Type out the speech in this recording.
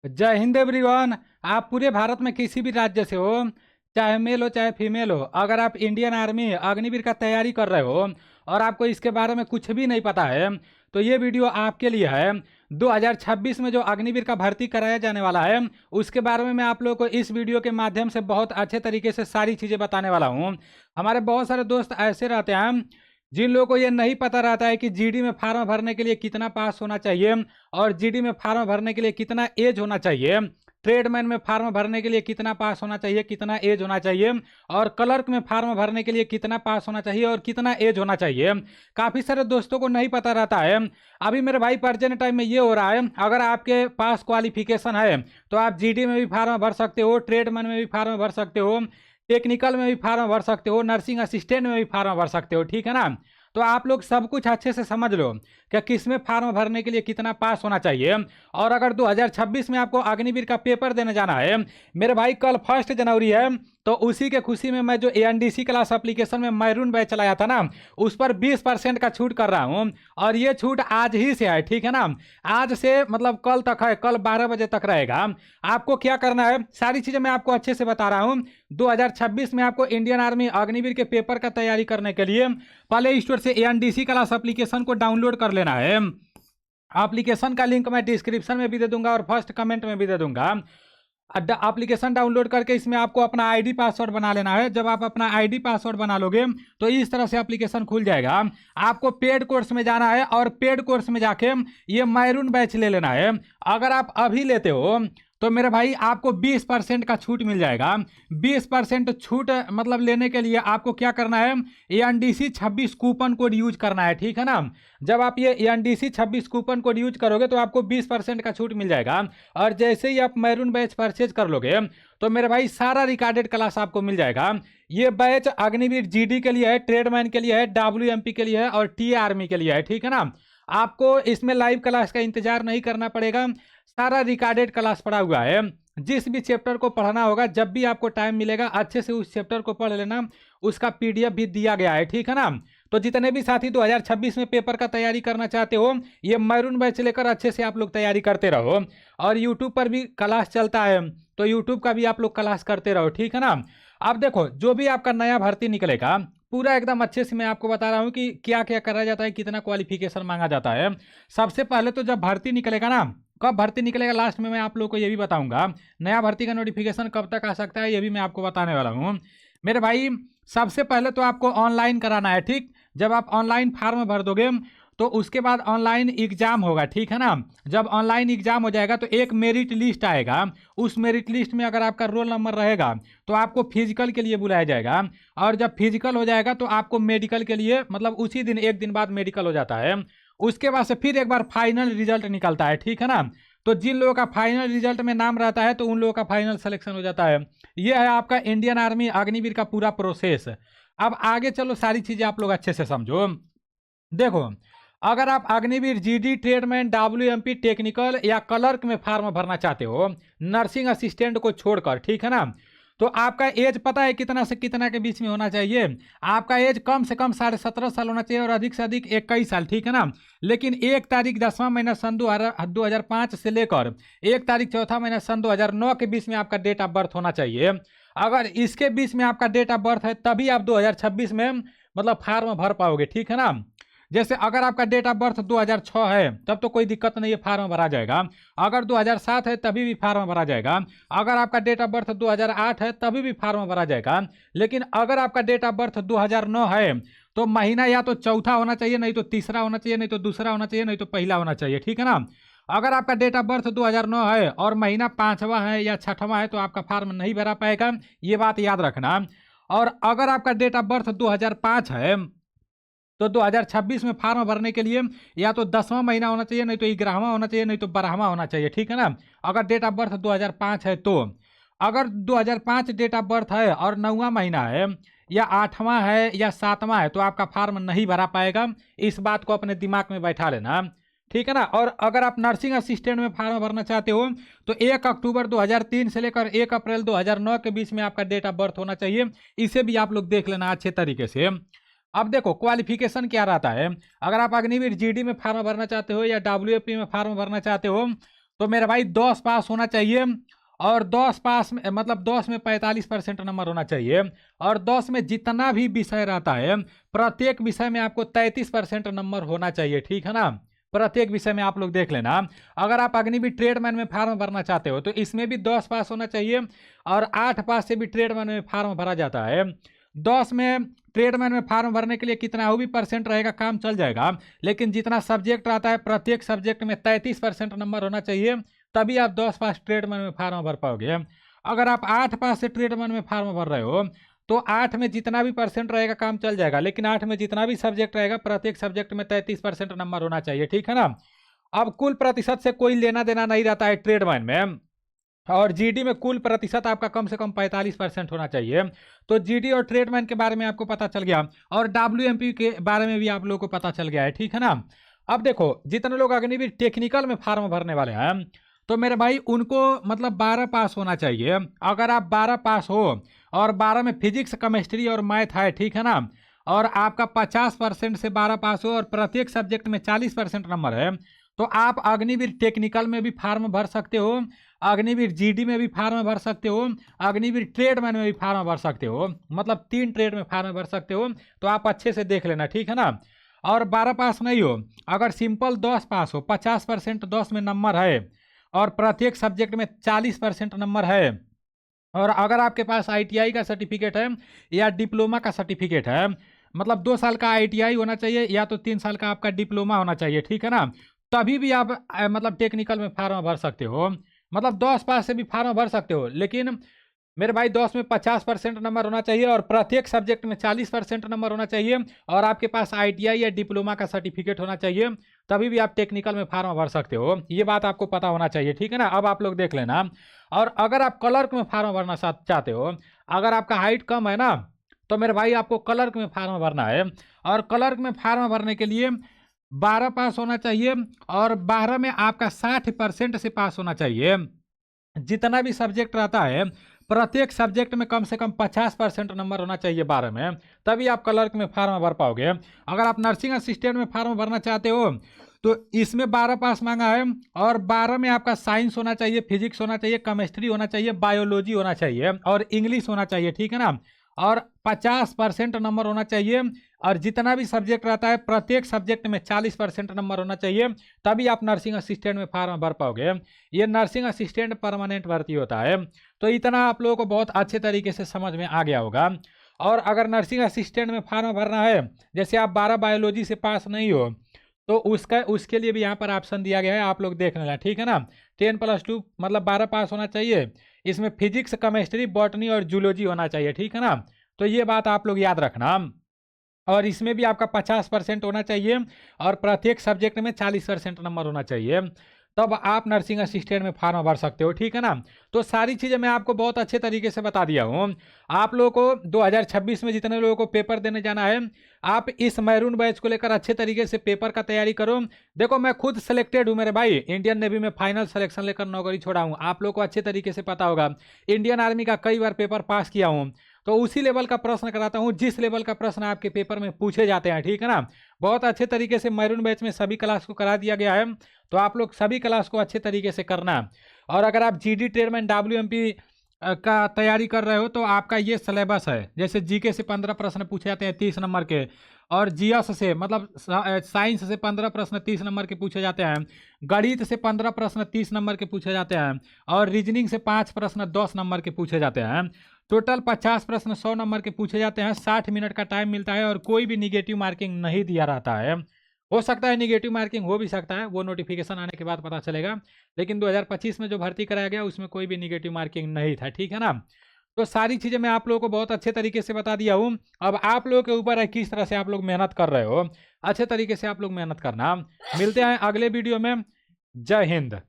जय हिंद एवरीवन। आप पूरे भारत में किसी भी राज्य से हो, चाहे मेल हो चाहे फीमेल हो, अगर आप इंडियन आर्मी अग्निवीर का तैयारी कर रहे हो और आपको इसके बारे में कुछ भी नहीं पता है, तो ये वीडियो आपके लिए है। 2026 में जो अग्निवीर का भर्ती कराया जाने वाला है, उसके बारे में मैं आप लोगों को इस वीडियो के माध्यम से बहुत अच्छे तरीके से सारी चीज़ें बताने वाला हूँ। हमारे बहुत सारे दोस्त ऐसे रहते हैं जिन लोगों को ये नहीं पता रहता है कि जीडी में फार्म भरने के लिए कितना पास होना चाहिए और जीडी में फार्म भरने के लिए कितना एज होना चाहिए, ट्रेडमैन में फार्म भरने के लिए कितना पास होना चाहिए, कितना एज होना चाहिए, और क्लर्क में फार्म भरने के लिए कितना पास होना चाहिए और कितना एज होना चाहिए। काफ़ी सारे दोस्तों को नहीं पता रहता है। अभी मेरे भाई प्रेजेंट टाइम में ये हो रहा है, अगर आपके पास क्वालिफिकेशन है तो आप जीडी में भी फार्म भर सकते हो, ट्रेडमैन में भी फार्म भर सकते हो, टेक्निकल में भी फार्म भर सकते हो, नर्सिंग असिस्टेंट में भी फार्म भर सकते हो। ठीक है ना? तो आप लोग सब कुछ अच्छे से समझ लो कि किस में फार्म भरने के लिए कितना पास होना चाहिए। और अगर 2026 में आपको अग्निवीर का पेपर देने जाना है मेरे भाई, कल 1 जनवरी है, तो उसी के खुशी में मैं जो एएनडीसी क्लास एप्लीकेशन में मैरून बैच चलाया था ना, उस पर 20% का छूट कर रहा हूँ। और ये छूट आज ही से है, ठीक है ना? आज से मतलब कल तक है, कल 12 बजे तक रहेगा। आपको क्या करना है, सारी चीज़ें मैं आपको अच्छे से बता रहा हूँ। 2026 में आपको इंडियन आर्मी अग्निवीर के पेपर का तैयारी करने के लिए प्ले स्टोर से एएनडीसी क्लास एप्लीकेशन को डाउनलोड कर लेना है। एप्लीकेशन का लिंक मैं डिस्क्रिप्शन में भी दे दूंगा और फर्स्ट कमेंट में भी दे दूंगा। एप्लीकेशन डाउनलोड करके इसमें आपको अपना आईडी पासवर्ड बना लेना है। जब आप अपना आईडी पासवर्ड बना लोगे तो इस तरह से एप्लीकेशन खुल जाएगा। आपको पेड कोर्स में जाना है और पेड कोर्स में जाके ये मैरून बैच ले लेना है। अगर आप अभी लेते हो तो मेरे भाई आपको 20% का छूट मिल जाएगा। 20% छूट मतलब लेने के लिए आपको क्या करना है, एएनडीसी 26 कूपन कोड यूज करना है। ठीक है ना? जब आप ये एएनडीसी 26 कूपन कोड यूज करोगे तो आपको 20% का छूट मिल जाएगा। और जैसे ही आप मैरून बैच परचेज कर लोगे तो मेरे भाई सारा रिकॉर्डेड क्लास आपको मिल जाएगा। ये बैच अग्निवीर जीडी के लिए है, ट्रेडमैन के लिए है, डब्ल्यूएमपी के लिए है और टी आर्मी के लिए है। ठीक है ना? आपको इसमें लाइव क्लास का इंतजार नहीं करना पड़ेगा, सारा रिकॉर्डेड क्लास पढ़ा हुआ है। जिस भी चैप्टर को पढ़ना होगा, जब भी आपको टाइम मिलेगा अच्छे से उस चैप्टर को पढ़ लेना, उसका पीडीएफ भी दिया गया है। ठीक है ना? तो जितने भी साथी 2026 में पेपर का तैयारी करना चाहते हो, ये मैरून बैच लेकर अच्छे से आप लोग तैयारी करते रहो। और यूट्यूब पर भी क्लास चलता है, तो यूट्यूब का भी आप लोग क्लास करते रहो। ठीक है ना? अब देखो, जो भी आपका नया भर्ती निकलेगा पूरा एकदम अच्छे से मैं आपको बता रहा हूँ कि क्या क्या करा जाता है, कितना क्वालिफिकेशन मांगा जाता है। सबसे पहले तो जब भर्ती निकलेगा ना, कब भर्ती निकलेगा लास्ट में मैं आप लोगों को ये भी बताऊंगा। नया भर्ती का नोटिफिकेशन कब तक आ सकता है ये भी मैं आपको बताने वाला हूँ मेरे भाई। सबसे पहले तो आपको ऑनलाइन कराना है। ठीक? जब आप ऑनलाइन फार्म भर दोगे तो उसके बाद ऑनलाइन एग्जाम होगा। ठीक है ना? जब ऑनलाइन एग्जाम हो जाएगा तो एक मेरिट लिस्ट आएगा। उस मेरिट लिस्ट में अगर आपका रोल नंबर रहेगा तो आपको फिजिकल के लिए बुलाया जाएगा। और जब फिजिकल हो जाएगा तो आपको मेडिकल के लिए, मतलब उसी दिन एक दिन बाद मेडिकल हो जाता है। उसके बाद से फिर एक बार फाइनल रिजल्ट निकलता है। ठीक है ना? तो जिन लोगों का फाइनल रिजल्ट में नाम रहता है तो उन लोगों का फाइनल सिलेक्शन हो जाता है। यह है आपका इंडियन आर्मी अग्निवीर का पूरा प्रोसेस। अब आगे चलो, सारी चीज़ें आप लोग अच्छे से समझो। देखो, अगर आप अग्निवीर जीडी, ट्रेडमैन, डब्ल्यूएमपी, टेक्निकल या क्लर्क में फार्म भरना चाहते हो, नर्सिंग असिस्टेंट को छोड़कर, ठीक है ना, तो आपका एज पता है कितना से कितना के बीच में होना चाहिए? आपका एज कम से कम 17.5 साल होना चाहिए और अधिक से अधिक 21 साल। ठीक है ना? लेकिन 1 तारीख 10वां महीना सन 2005 से लेकर 1 तारीख चौथा महीना सन 2009 के बीच में आपका डेट ऑफ बर्थ होना चाहिए। अगर इसके बीच में आपका डेट ऑफ बर्थ है तभी आप 2026 में मतलब फार्म भर पाओगे। ठीक है ना? जैसे अगर आपका डेट ऑफ बर्थ 2006 है तब तो कोई दिक्कत नहीं है, फार्म भरा जाएगा। अगर 2007 है तभी भी फार्म भरा जाएगा। अगर आपका डेट ऑफ बर्थ 2008 है तभी भी फार्म भरा जाएगा। लेकिन अगर आपका डेट ऑफ बर्थ 2009 है तो महीना या तो चौथा होना चाहिए, नहीं तो तीसरा होना चाहिए, नहीं तो दूसरा होना चाहिए, नहीं तो पहला होना चाहिए। ठीक है ना? अगर आपका डेट ऑफ बर्थ 2009 है और महीना 5वां है या 6वां है तो आपका फार्म नहीं भरा पाएगा, ये बात याद रखना। और अगर आपका डेट ऑफ बर्थ 2005 है तो 2026 में फार्म भरने के लिए या तो 10वां महीना होना चाहिए, नहीं तो 11वां होना चाहिए, नहीं तो 12वां होना चाहिए। ठीक है ना? अगर डेट ऑफ बर्थ 2005 है तो। अगर 2005 डेट ऑफ बर्थ है और 9वां महीना है या 8वां है या 7वां है तो आपका फार्म नहीं भरा पाएगा। इस बात को अपने दिमाग में बैठा लेना। ठीक है ना? और अगर आप नर्सिंग असिस्टेंट में फार्म भरना चाहते हो तो 1 अक्टूबर 2003 से लेकर 1 अप्रैल 2009 के बीच में आपका डेट ऑफ बर्थ होना चाहिए। इसे भी आप लोग देख लेना अच्छे तरीके से। अब देखो, क्वालिफिकेशन क्या रहता है। अगर आप अग्निवीर जीडी में फार्म भरना चाहते हो या डब्ल्यूएपी में फार्म भरना चाहते हो तो मेरे भाई 10 पास होना चाहिए, और 10 पास में मतलब 10 में 45% नंबर होना चाहिए, और 10 में जितना भी विषय रहता है प्रत्येक विषय में आपको 33% नंबर होना चाहिए, ठीक है ना। प्रत्येक विषय में आप लोग देख लेना। अगर आप अग्निवीर ट्रेडमैन में फार्म भरना चाहते हो तो इसमें भी 10 पास होना चाहिए, और 8 पास से भी ट्रेडमैन में फार्म भरा जाता है। 10 में ट्रेडमैन में फार्म भरने के लिए कितना वो भी परसेंट रहेगा, काम चल जाएगा। लेकिन जितना सब्जेक्ट रहता है प्रत्येक सब्जेक्ट में 33% नंबर होना चाहिए, तभी आप 10 पास ट्रेडमैन में फार्म भर पाओगे। अगर आप 8 पास से ट्रेडमैन में फार्म भर रहे हो तो 8 में जितना भी परसेंट रहेगा काम चल जाएगा, लेकिन 8 में जितना भी सब्जेक्ट रहेगा प्रत्येक सब्जेक्ट में 33% नंबर होना चाहिए, ठीक है ना। अब कुल प्रतिशत से कोई लेना देना नहीं रहता है ट्रेडमैन में, और जीडी में कुल प्रतिशत आपका कम से कम 45% होना चाहिए। तो जीडी और ट्रेडमैन के बारे में आपको पता चल गया, और डब्ल्यूएमपी के बारे में भी आप लोगों को पता चल गया है, ठीक है ना। अब देखो जितने लोग अग्निवीर टेक्निकल में फार्म भरने वाले हैं तो मेरे भाई उनको मतलब 12 पास होना चाहिए। अगर आप 12 पास हो और 12 में फिजिक्स केमिस्ट्री और मैथ है, ठीक है ना, और आपका 50% से 12 पास हो और प्रत्येक सब्जेक्ट में 40% नंबर है, तो आप अग्निवीर टेक्निकल में भी फार्म भर सकते हो, अग्निवीर जीडी में भी फार्म भर सकते हो, अग्निवीर ट्रेडमैन में भी फार्म भर सकते हो, मतलब 3 ट्रेड में फार्म भर सकते हो। तो आप अच्छे से देख लेना, ठीक है ना। और 12 पास नहीं हो, अगर सिंपल 10 पास हो, 50% 10 में नंबर है और प्रत्येक सब्जेक्ट में 40% नंबर है, और अगर आपके पास आईटीआई का सर्टिफिकेट है या डिप्लोमा का सर्टिफिकेट है, मतलब 2 साल का आईटीआई होना चाहिए या तो 3 साल का आपका डिप्लोमा होना चाहिए, ठीक है ना, तभी भी आप मतलब टेक्निकल में फार्म भर सकते हो। मतलब 10 पास से भी फार्म भर सकते हो, लेकिन मेरे भाई 10 में 50% नंबर होना चाहिए और प्रत्येक सब्जेक्ट में 40% नंबर होना चाहिए, और आपके पास आईटीआई या डिप्लोमा का सर्टिफिकेट होना चाहिए, तभी भी आप टेक्निकल में फार्म भर सकते हो। ये बात आपको पता होना चाहिए, ठीक है ना। अब आप लोग देख लेना। और अगर आप क्लर्क में फार्म भरना चाहते हो, अगर आपका हाइट कम है ना, तो मेरे भाई आपको क्लर्क में फार्म भरना है, और क्लर्क में फार्म भरने के लिए 12 पास होना चाहिए, और 12 में आपका 60% से पास होना चाहिए। जितना भी सब्जेक्ट रहता है प्रत्येक सब्जेक्ट में कम से कम 50% नंबर होना चाहिए 12 में, तभी आप क्लर्क में फार्म भर पाओगे। अगर आप नर्सिंग असिस्टेंट में फार्म भरना चाहते हो तो इसमें 12 पास मांगा है, और 12 में आपका साइंस होना चाहिए, फिजिक्स होना चाहिए, केमिस्ट्री होना चाहिए, बायोलॉजी होना चाहिए, और इंग्लिश होना चाहिए, ठीक है ना। और 50% नंबर होना चाहिए, और जितना भी सब्जेक्ट रहता है प्रत्येक सब्जेक्ट में 40% नंबर होना चाहिए, तभी आप नर्सिंग असिस्टेंट में फार्म भर पाओगे। ये नर्सिंग असिस्टेंट परमानेंट भर्ती होता है। तो इतना आप लोगों को बहुत अच्छे तरीके से समझ में आ गया होगा। और अगर नर्सिंग असिस्टेंट में फार्म भरना है, जैसे आप 12 बायोलॉजी से पास नहीं हो, तो उसके लिए भी यहाँ पर ऑप्शन दिया गया है, आप लोग देख लेना, ठीक है ना। 10+2 मतलब 12 पास होना चाहिए, इसमें फिजिक्स केमिस्ट्री बॉटनी और जूलॉजी होना चाहिए, ठीक है ना। तो ये बात आप लोग याद रखना। और इसमें भी आपका 50% होना चाहिए, और प्रत्येक सब्जेक्ट में 40% नंबर होना चाहिए, तब आप नर्सिंग असिस्टेंट में फार्म भर सकते हो, ठीक है ना। तो सारी चीज़ें मैं आपको बहुत अच्छे तरीके से बता दिया हूँ। आप लोगों को 2026 में जितने लोगों को पेपर देने जाना है, आप इस मैरून बैच को लेकर अच्छे तरीके से पेपर का तैयारी करो। देखो मैं खुद सिलेक्टेड हूँ मेरे भाई, इंडियन नेवी में फाइनल सिलेक्शन लेकर नौकरी छोड़ा हूँ, आप लोग को अच्छे तरीके से पता होगा। इंडियन आर्मी का कई बार पेपर पास किया हूँ, तो उसी लेवल का प्रश्न कराता हूँ जिस लेवल का प्रश्न आपके पेपर में पूछे जाते हैं, ठीक है ना। बहुत अच्छे तरीके से मैरून बैच में सभी क्लास को करा दिया गया है, तो आप लोग सभी क्लास को अच्छे तरीके से करना। और अगर आप जीडी ट्रेडमैन डब्ल्यूएमपी का तैयारी कर रहे हो तो आपका ये सिलेबस है। जैसे जीके से 15 प्रश्न पूछे जाते हैं 30 नंबर के, और जीएस से मतलब साइंस से 15 प्रश्न 30 नंबर के पूछे जाते हैं, गणित से 15 प्रश्न 30 नंबर के पूछे जाते हैं, और रीजनिंग से 5 प्रश्न 10 नंबर के पूछे जाते हैं। टोटल 50 प्रश्न 100 नंबर के पूछे जाते हैं। 60 मिनट का टाइम मिलता है, और कोई भी निगेटिव मार्किंग नहीं दिया रहता है। हो सकता है निगेटिव मार्किंग हो भी सकता है, वो नोटिफिकेशन आने के बाद पता चलेगा, लेकिन 2025 में जो भर्ती कराया गया उसमें कोई भी निगेटिव मार्किंग नहीं था, ठीक है ना। तो सारी चीज़ें मैं आप लोगों को बहुत अच्छे तरीके से बता दिया हूँ। अब आप लोगों के ऊपर है किस तरह से आप लोग मेहनत कर रहे हो, अच्छे तरीके से आप लोग मेहनत करना। मिलते हैं अगले वीडियो में। जय हिंद।